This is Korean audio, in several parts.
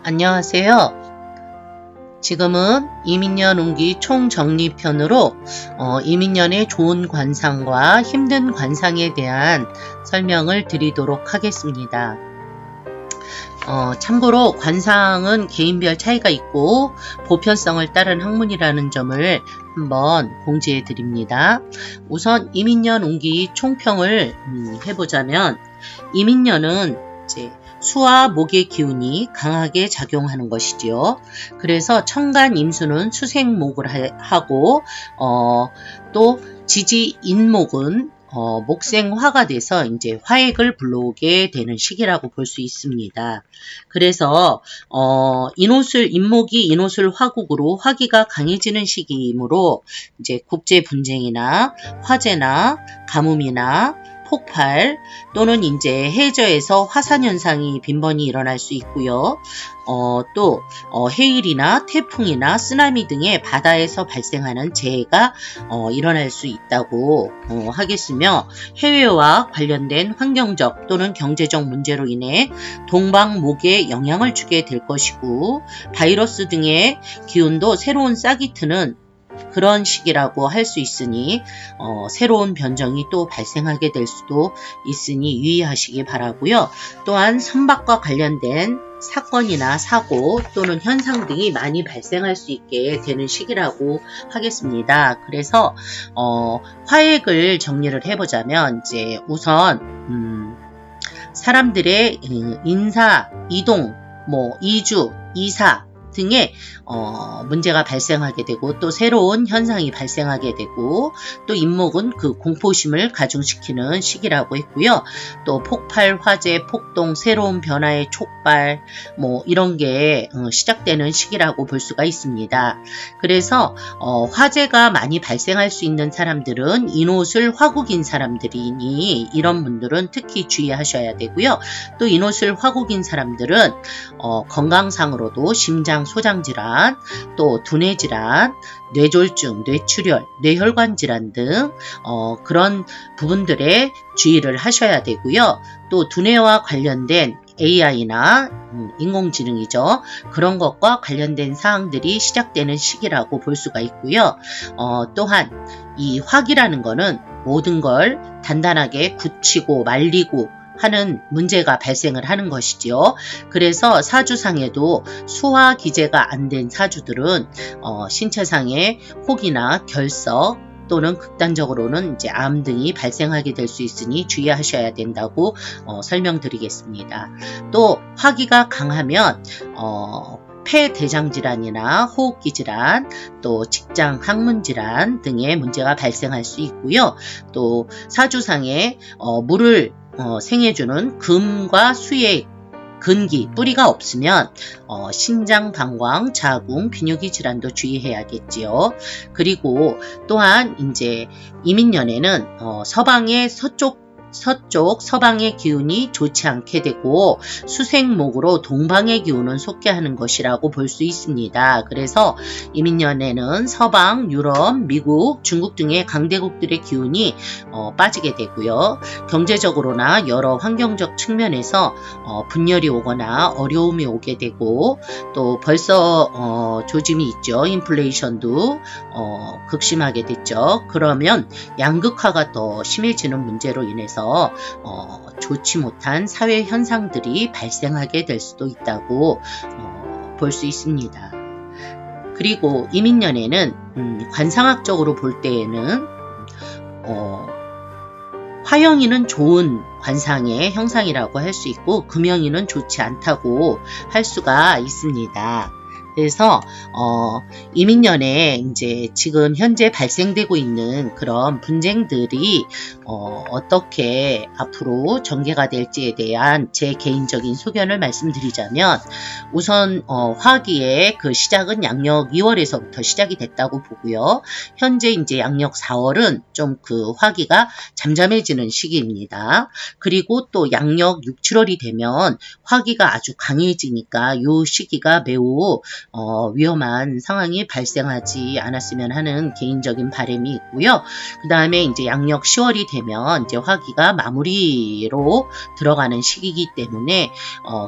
안녕하세요. 지금은 이민년 운기 총정리편으로 이민년의 좋은 관상과 힘든 관상에 대한 설명을 드리도록 하겠습니다. 참고로 관상은 개인별 차이가 있고 보편성을 따른 학문이라는 점을 한번 공지해 드립니다. 우선 이민년 운기 총평을 해보자면, 이민년은 이제 수와 목의 기운이 강하게 작용하는 것이지요. 그래서 천간 임수는 수생목을 하고 또 지지 인목은 목생화가 돼서 이제 화액을 불러오게 되는 시기라고 볼 수 있습니다. 그래서 인목이 인호술 화국으로 화기가 강해지는 시기이므로 이제 국제 분쟁이나 화재나 가뭄이나 폭발 또는 이제 해저에서 화산 현상이 빈번히 일어날 수 있고요. 또 해일이나 태풍이나 쓰나미 등의 바다에서 발생하는 재해가 일어날 수 있다고 하겠으며, 해외와 관련된 환경적 또는 경제적 문제로 인해 동방목에 영향을 주게 될 것이고, 바이러스 등의 기운도 새로운 싹이 트는 그런 시기라고 할 수 있으니 새로운 변종이 또 발생하게 될 수도 있으니 유의하시기 바라고요. 또한 선박과 관련된 사건이나 사고 또는 현상 등이 많이 발생할 수 있게 되는 시기라고 하겠습니다. 그래서 화액을 정리를 해보자면, 이제 우선 사람들의 인사, 이동, 이주, 이사 등의 문제가 발생하게 되고, 또 새로운 현상이 발생하게 되고, 또 인목은 그 공포심을 가중시키는 시기라고 했고요. 또 폭발, 화재, 폭동, 새로운 변화의 촉발 이런 게 시작되는 시기라고 볼 수가 있습니다. 그래서 화재가 많이 발생할 수 있는 사람들은 인호술 화국인 사람들이니 이런 분들은 특히 주의하셔야 되고요. 또 인호술 화국인 사람들은 건강상으로도 심장 소장 질환, 또 두뇌 질환, 뇌졸중, 뇌출혈, 뇌혈관 질환 등 그런 부분들에 주의를 하셔야 되고요. 또 두뇌와 관련된 AI나 인공지능이죠. 그런 것과 관련된 사항들이 시작되는 시기라고 볼 수가 있고요. 또한 이 화기라는 거는 모든 걸 단단하게 굳히고 말리고 하는 문제가 발생을 하는 것이지요. 그래서 사주상에도 수화 기재가 안 된 사주들은 신체상의 혹이나 결석 또는 극단적으로는 이제 암 등이 발생하게 될 수 있으니 주의하셔야 된다고 설명드리겠습니다. 또 화기가 강하면 폐대장 질환이나 호흡기 질환, 또 직장 항문 질환 등의 문제가 발생할 수 있고요. 또 사주상에 물을 생해주는 금과 수의 근기, 뿌리가 없으면 신장, 방광, 자궁, 비뇨기 질환도 주의해야겠지요. 그리고 또한 이제 이민년에는 서방의 서방의 기운이 좋지 않게 되고 수생목으로 동방의 기운은 속게 하는 것이라고 볼 수 있습니다. 그래서 이민년에는 서방, 유럽, 미국, 중국 등의 강대국들의 기운이 빠지게 되고요. 경제적으로나 여러 환경적 측면에서 분열이 오거나 어려움이 오게 되고, 또 벌써 조짐이 있죠. 인플레이션도 극심하게 됐죠. 그러면 양극화가 더 심해지는 문제로 인해서 좋지 못한 사회 현상들이 발생하게 될 수도 있다고 볼 수 있습니다. 그리고 이민년에는 관상학적으로 볼 때에는 화영이는 좋은 관상의 형상이라고 할 수 있고, 금영이는 좋지 않다고 할 수가 있습니다. 그래서 이민년에 이제 지금 현재 발생되고 있는 그런 분쟁들이 어떻게 앞으로 전개가 될지에 대한 제 개인적인 소견을 말씀드리자면, 우선 화기의 그 시작은 양력 2월에서부터 시작이 됐다고 보고요. 현재 이제 양력 4월은 좀 그 화기가 잠잠해지는 시기입니다. 그리고 또 양력 6, 7월이 되면 화기가 아주 강해지니까 이 시기가 매우 위험한 상황이 발생하지 않았으면 하는 개인적인 바람이 있고요. 그 다음에 이제 양력 10월이 되면 이제 화기가 마무리로 들어가는 시기이기 때문에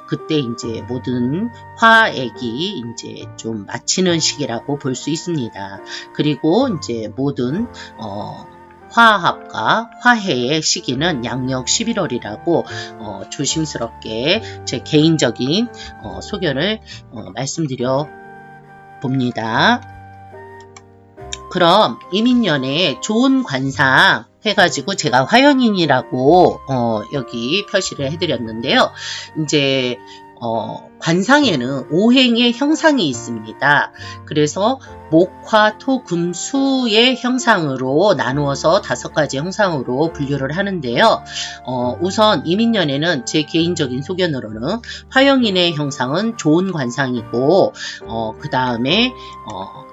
그때 이제 모든 화액이 이제 좀 마치는 시기라고 볼 수 있습니다. 그리고 이제 모든 화합과 화해의 시기는 양력 11월이라고 조심스럽게 제 개인적인 소견을 말씀드려 봅니다. 그럼 이민년에 좋은 관상 해가지고 제가 화영인이라고 여기 표시를 해드렸는데요. 이제 관상에는 5행의 형상이 있습니다. 그래서 목, 화, 토, 금, 수의 형상으로 나누어서 5가지 형상으로 분류를 하는데요. 우선 이민년에는 제 개인적인 소견으로는 화영인의 형상은 좋은 관상이고 그 다음에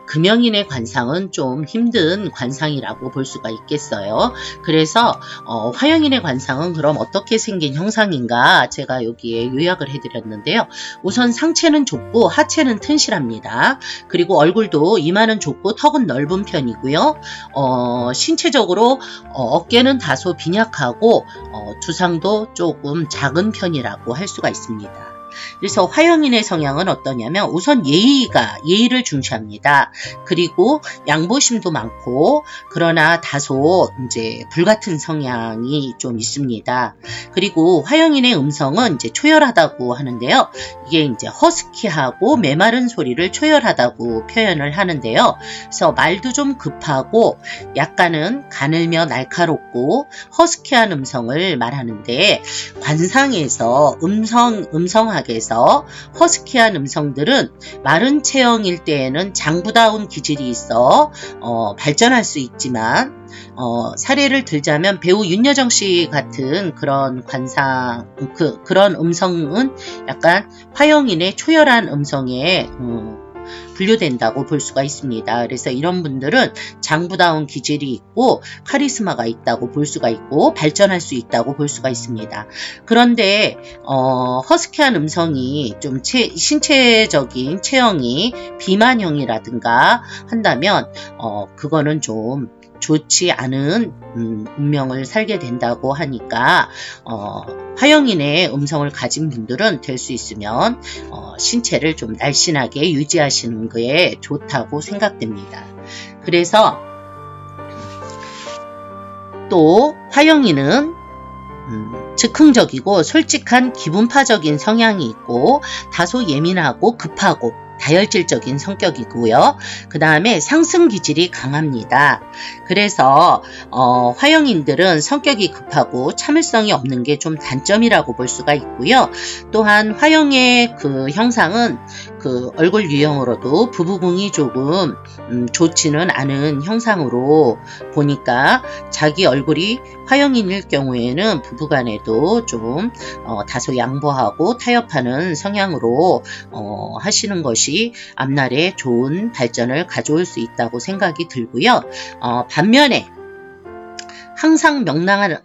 금영인의 관상은 좀 힘든 관상이라고 볼 수가 있겠어요. 그래서 화영인의 관상은 그럼 어떻게 생긴 형상인가 제가 여기에 요약을 해드렸는데요. 우선 상체는 좁고 하체는 튼실합니다. 그리고 얼굴도 이마는 좁고 턱은 넓은 편이고요. 신체적으로 어깨는 다소 빈약하고 두상도 조금 작은 편이라고 할 수가 있습니다. 그래서 화영인의 성향은 어떠냐면 우선 예의를 중시합니다. 그리고 양보심도 많고 그러나 다소 이제 불같은 성향이 좀 있습니다. 그리고 화영인의 음성은 이제 초열하다고 하는데요. 이게 이제 허스키하고 메마른 소리를 초열하다고 표현을 하는데요. 그래서 말도 좀 급하고 약간은 가늘며 날카롭고 허스키한 음성을 말하는데 관상에서 음성학에서 허스키한 음성들은 마른 체형일 때에는 장부다운 기질이 있어 발전할 수 있지만 사례를 들자면 배우 윤여정 씨 같은 그런 관상 그런 음성은 약간 화영인의 초열한 음성에 분류된다고 볼 수가 있습니다. 그래서 이런 분들은 장부다운 기질이 있고 카리스마가 있다고 볼 수가 있고 발전할 수 있다고 볼 수가 있습니다. 그런데 허스키한 음성이 좀 신체적인 체형이 비만형이라든가 한다면 그거는 좀 좋지 않은 운명을 살게 된다고 하니까 화영인의 음성을 가진 분들은 될 수 있으면 신체를 좀 날씬하게 유지하시는 게 좋다고 생각됩니다. 그래서 또 화영인은 즉흥적이고 솔직한 기분파적인 성향이 있고 다소 예민하고 급하고 다혈질적인 성격이고요. 그 다음에 상승 기질이 강합니다. 그래서 화영인들은 성격이 급하고 참을성이 없는 게 좀 단점이라고 볼 수가 있고요. 또한 화영의 그 형상은 그 얼굴 유형으로도 부부궁이 조금 좋지는 않은 형상으로 보니까 자기 얼굴이 화영인일 경우에는 부부간에도 좀 다소 양보하고 타협하는 성향으로 하시는 것이 앞날에 좋은 발전을 가져올 수 있다고 생각이 들고요. 반면에 항상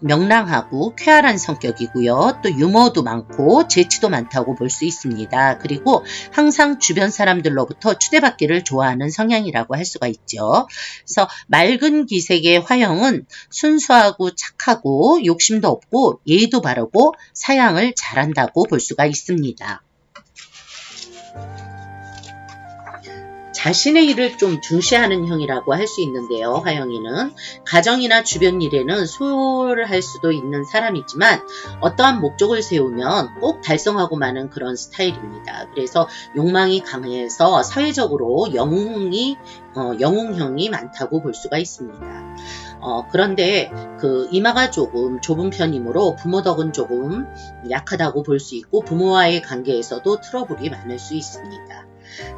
명랑하고 쾌활한 성격이고요. 또 유머도 많고 재치도 많다고 볼 수 있습니다. 그리고 항상 주변 사람들로부터 추대받기를 좋아하는 성향이라고 할 수가 있죠. 그래서 맑은 기색의 화영은 순수하고 착하고 욕심도 없고 예의도 바르고 사양을 잘한다고 볼 수가 있습니다. 자신의 일을 좀 중시하는 형이라고 할 수 있는데요. 화영이는 가정이나 주변 일에는 소홀을 할 수도 있는 사람이지만 어떠한 목적을 세우면 꼭 달성하고 마는 그런 스타일입니다. 그래서 욕망이 강해서 사회적으로 영웅형이 많다고 볼 수가 있습니다. 그런데 그 이마가 조금 좁은 편이므로 부모 덕은 조금 약하다고 볼 수 있고 부모와의 관계에서도 트러블이 많을 수 있습니다.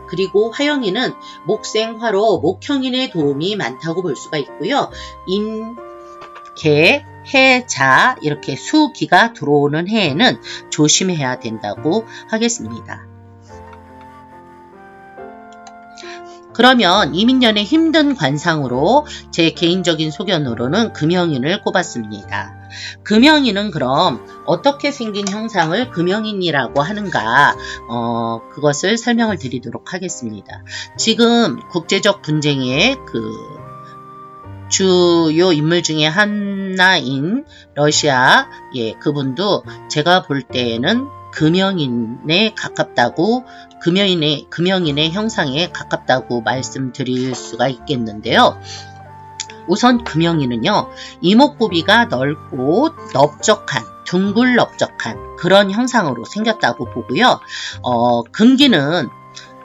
그리고 화영이는 목생화로 목형인의 도움이 많다고 볼 수가 있고요. 인, 개, 해, 자 이렇게 수기가 들어오는 해에는 조심해야 된다고 하겠습니다. 그러면 이민년의 힘든 관상으로 제 개인적인 소견으로는 금형인을 꼽았습니다. 금형인은 그럼 어떻게 생긴 형상을 금형인이라고 하는가, 그것을 설명을 드리도록 하겠습니다. 지금 국제적 분쟁의 주요 인물 중에 하나인 러시아, 그분도 제가 볼 때에는 금형인에 가깝다고, 금형인의 형상에 가깝다고 말씀드릴 수가 있겠는데요. 우선 금형인은요, 이목구비가 넓고 넓적한, 둥글 넓적한 그런 형상으로 생겼다고 보고요. 금기는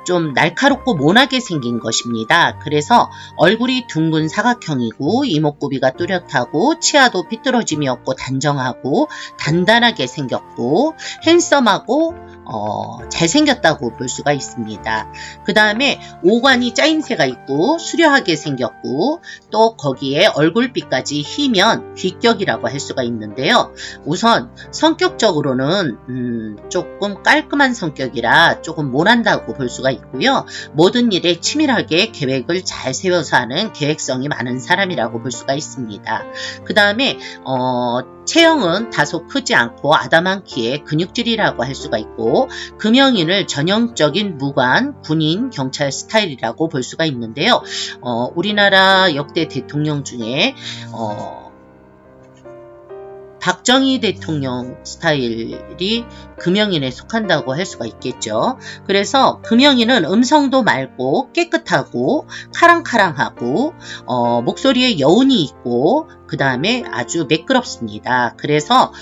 좀 날카롭고 모나게 생긴 것입니다. 그래서 얼굴이 둥근 사각형이고 이목구비가 뚜렷하고 치아도 삐뚤어짐이 없고 단정하고 단단하게 생겼고 핸섬하고 잘생겼다고 볼 수가 있습니다. 그 다음에 오관이 짜임새가 있고 수려하게 생겼고 또 거기에 얼굴빛까지 희면 귀격이라고 할 수가 있는데요. 우선 성격적으로는 조금 깔끔한 성격이라 조금 모난다고 볼 수가 있고요. 모든 일에 치밀하게 계획을 잘 세워서 하는 계획성이 많은 사람이라고 볼 수가 있습니다. 그 다음에 체형은 다소 크지 않고 아담한 키에 근육질이라고 할 수가 있고 금형인을 전형적인 무관, 군인, 경찰 스타일이라고 볼 수가 있는데요. 우리나라 역대 대통령 중에 박정희 대통령 스타일이 금형인에 속한다고 할 수가 있겠죠. 그래서 금형인은 음성도 맑고 깨끗하고 카랑카랑하고 목소리에 여운이 있고 그 다음에 아주 매끄럽습니다. 그래서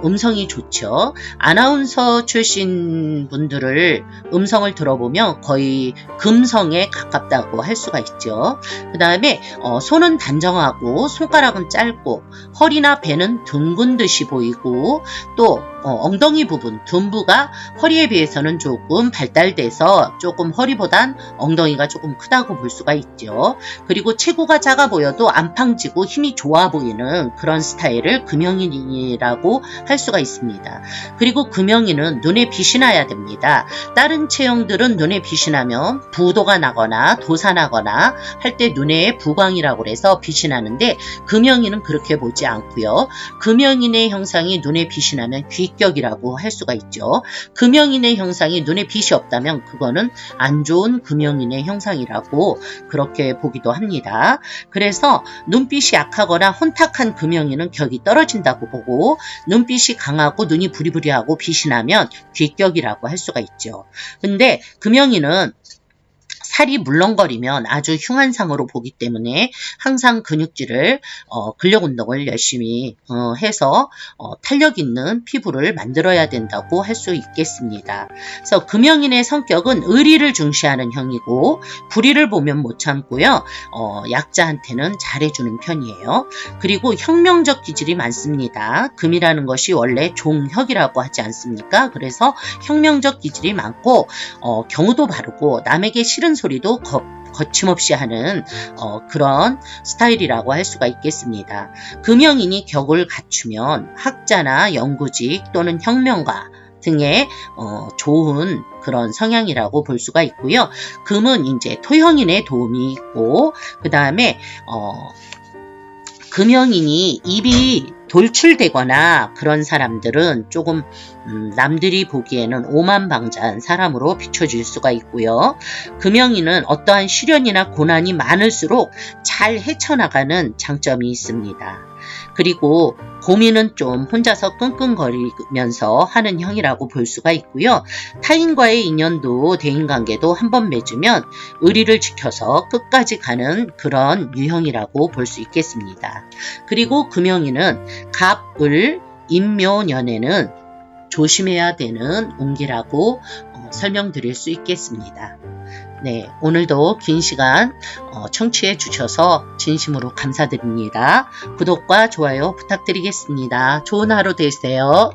음성이 좋죠. 아나운서 출신 분들을 음성을 들어보면 거의 금성에 가깝다고 할 수가 있죠. 그 다음에 손은 단정하고 손가락은 짧고 허리나 배는 둥근 듯이 보이고 또 엉덩이 부분, 둔부가 허리에 비해서는 조금 발달돼서 조금 허리보단 엉덩이가 조금 크다고 볼 수가 있죠. 그리고 체구가 작아 보여도 안팡지고 힘이 좋아 보이는 그런 스타일을 금형인이라고 할 수가 있습니다. 그리고 금형인은 눈에 빛이 나야 됩니다. 다른 체형들은 눈에 빛이 나면 부도가 나거나 도사나거나 할 때 눈에 부광이라고 해서 빛이 나는데 금형인은 그렇게 보지 않고요. 금형인의 형상이 눈에 빛이 나면 귀격이라고 할 수가 있죠. 금형인의 형상이 눈에 빛이 없다면 그거는 안 좋은 금형인의 형상이라고 그렇게 보기도 합니다. 그래서 눈빛이 약하거나 혼탁한 금형인은 격이 떨어진다고 보고 눈빛이 강하고 눈이 부리부리하고 빛이 나면 귀격이라고 할 수가 있죠. 근데 금형인은 살이 물렁거리면 아주 흉한 상으로 보기 때문에 항상 근육질을 근력 운동을 열심히 해서 탄력 있는 피부를 만들어야 된다고 할 수 있겠습니다. 그래서 금형인의 성격은 의리를 중시하는 형이고 불의를 보면 못 참고요. 약자한테는 잘해주는 편이에요. 그리고 혁명적 기질이 많습니다. 금이라는 것이 원래 종혁이라고 하지 않습니까? 그래서 혁명적 기질이 많고 경우도 바르고 남에게 싫은 소리도 거침없이 하는 그런 스타일이라고 할 수가 있겠습니다. 금형인이 격을 갖추면 학자나 연구직 또는 혁명가 등의 좋은 그런 성향이라고 볼 수가 있고요. 금은 이제 토형인의 도움이 있고 그 다음에 금형인이 입이 돌출되거나 그런 사람들은 조금 남들이 보기에는 오만방자한 사람으로 비춰질 수가 있고요. 금형인은 어떠한 시련이나 고난이 많을수록 잘 헤쳐나가는 장점이 있습니다. 그리고 고민은 좀 혼자서 끙끙거리면서 하는 형이라고 볼 수가 있고요. 타인과의 인연도 대인관계도 한번 맺으면 의리를 지켜서 끝까지 가는 그런 유형이라고 볼 수 있겠습니다. 그리고 금형인은 갑, 을, 임묘년에는 조심해야 되는 운기라고 설명드릴 수 있겠습니다. 네, 오늘도 긴 시간 청취해 주셔서 진심으로 감사드립니다. 구독과 좋아요 부탁드리겠습니다. 좋은 하루 되세요.